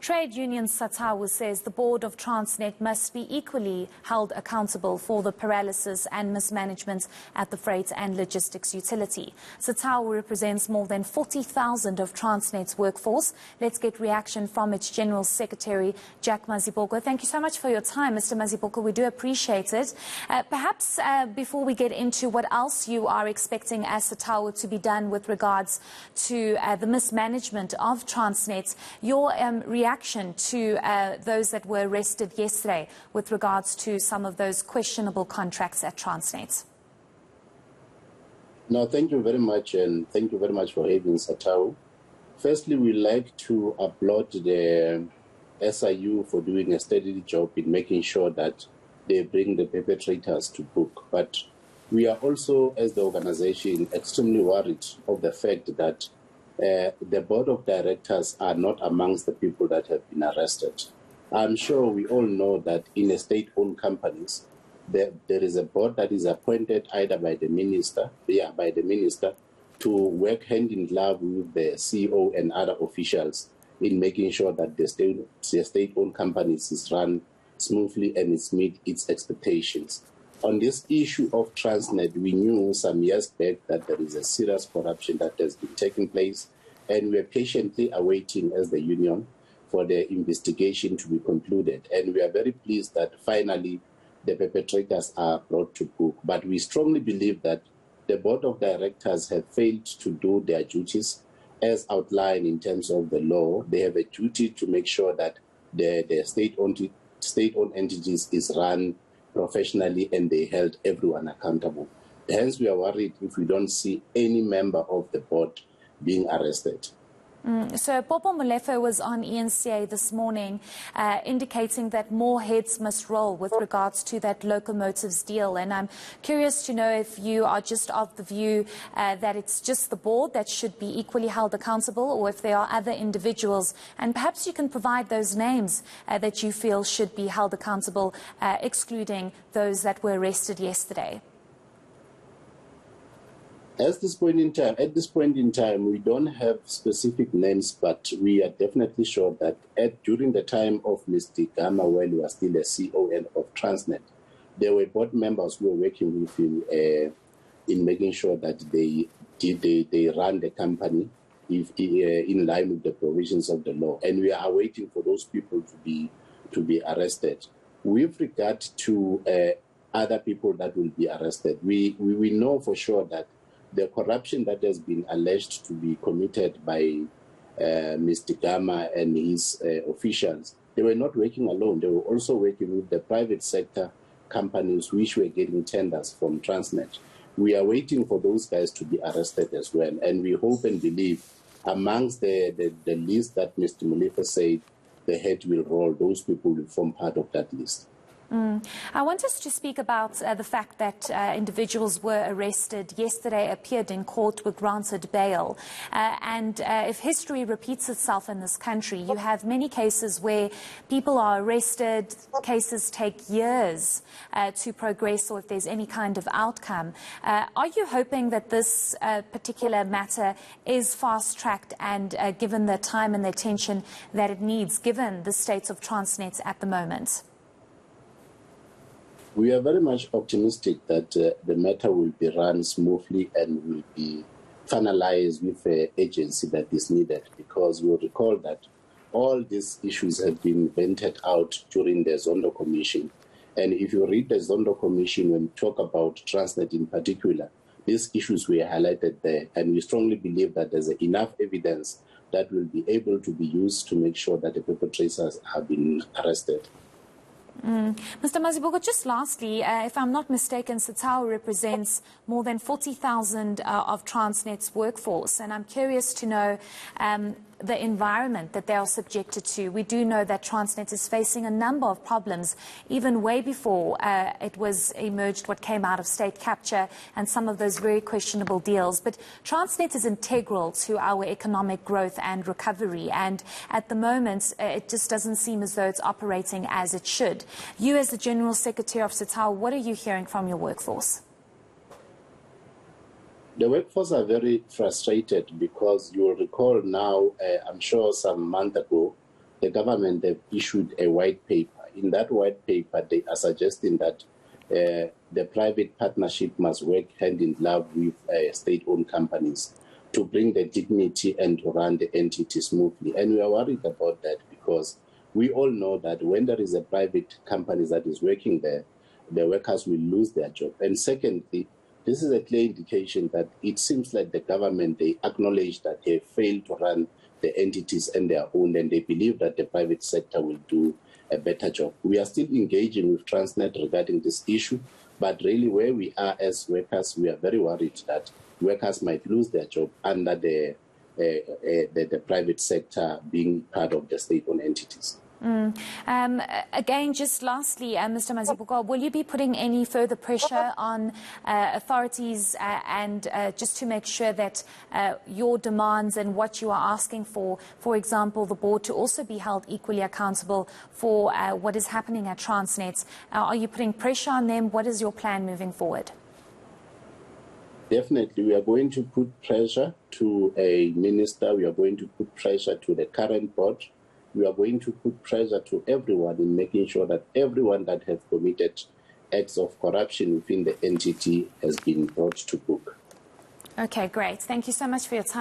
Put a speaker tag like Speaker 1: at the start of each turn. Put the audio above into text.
Speaker 1: Trade Union Satawu says the board of Transnet must be equally held accountable for the paralysis and mismanagement at the freight and logistics utility. Satawu represents more than 40,000 of Transnet's workforce. Let's get reaction from its General Secretary, Jack Mazibuko. Thank you so much for your time, Mr. Mazibuko. We do appreciate it. Perhaps before we get into what else you are expecting as Satawu to be done with regards to the mismanagement of Transnet, your reaction to those that were arrested yesterday with regards to some of those questionable contracts at Transnet.
Speaker 2: No, thank you very much, and thank you very much for having Satawu. Firstly, we'd like to applaud the SIU for doing a steady job in making sure that they bring the perpetrators to book. But we are also, as the organization, extremely worried of the fact that the board of directors are not amongst the people that have been arrested. I'm sure we all know that in state-owned companies, there is a board that is appointed either by the minister, to work hand in glove with the CEO and other officials in making sure that the state-owned companies is run smoothly and it meets its expectations. On this issue of Transnet, we knew some years back that there is a serious corruption that has been taking place, and we are patiently awaiting, as the union, for the investigation to be concluded. And we are very pleased that finally the perpetrators are brought to book. But we strongly believe that the board of directors have failed to do their duties as outlined in terms of the law. They have a duty to make sure that the state-owned entities is run professionally and they held everyone accountable. Hence, we are worried if we don't see any member of the board being arrested.
Speaker 1: So Popo Molefe was on ENCA this morning indicating that more heads must roll with regards to that locomotives deal. And I'm curious to know if you are just of the view that it's just the board that should be equally held accountable, or if there are other individuals. And perhaps you can provide those names that you feel should be held accountable, excluding those that were arrested yesterday.
Speaker 2: At this point in time, we don't have specific names, but we are definitely sure that during the time of Mr. Gama, when he was still a CEO of Transnet, there were board members who were working with him in making sure that they run the company in line with the provisions of the law. And we are waiting for those people to be arrested. With regard to other people that will be arrested, we know for sure that the corruption that has been alleged to be committed by Mr. Gama and his officials, they were not working alone. They were also working with the private sector companies which were getting tenders from Transnet. We are waiting for those guys to be arrested as well. And we hope and believe amongst the list that Mr. Molefe said the head will roll, those people will form part of that list.
Speaker 1: I want us to speak about the fact that individuals were arrested yesterday, appeared in court, were granted bail. And if history repeats itself in this country, you have many cases where people are arrested, cases take years to progress, or if there's any kind of outcome. Are you hoping that this particular matter is fast-tracked and given the time and the attention that it needs, given the state of Transnet at the moment?
Speaker 2: We are very much optimistic that the matter will be run smoothly and will be finalized with the agency that is needed, because you'll recall that all these issues have been vented out during the Zondo Commission. And if you read the Zondo Commission, when we talk about Transnet in particular, these issues were highlighted there. And we strongly believe that there's enough evidence that will be able to be used to make sure that the perpetrators have been arrested.
Speaker 1: Mr. Mazibuko, just lastly, if I'm not mistaken, Satawu represents more than 40,000 of Transnet's workforce, and I'm curious to know the environment that they are subjected to. We do know that Transnet is facing a number of problems, even way before it was emerged what came out of state capture and some of those very questionable deals. But Transnet is integral to our economic growth and recovery, and at the moment it just doesn't seem as though it's operating as it should. You, as the General Secretary of Satawu, what are you hearing from your workforce?
Speaker 2: The workforce are very frustrated because you'll recall now, I'm sure some month ago, the government have issued a white paper. In that white paper, they are suggesting that the private partnership must work hand in glove with state-owned companies to bring the dignity and to run the entity smoothly. And we are worried about that because we all know that when there is a private company that is working there, the workers will lose their job. And secondly, this is a clear indication that it seems like the government, they acknowledge that they failed to run the entities on their own, and they believe that the private sector will do a better job. We are still engaging with Transnet regarding this issue, but really where we are as workers, we are very worried that workers might lose their job under the private sector being part of the state-owned entities.
Speaker 1: Again, just lastly, Mr. Mazibuko, will you be putting any further pressure on authorities and just to make sure that your demands and what you are asking for example, the board to also be held equally accountable for what is happening at Transnet? Are you putting pressure on them? What is your plan moving forward?
Speaker 2: Definitely, we are going to put pressure to a minister. We are going to put pressure to the current board. We are going to put pressure to everyone in making sure that everyone that has committed acts of corruption within the entity has been brought to book.
Speaker 1: Okay, great. Thank you so much for your time.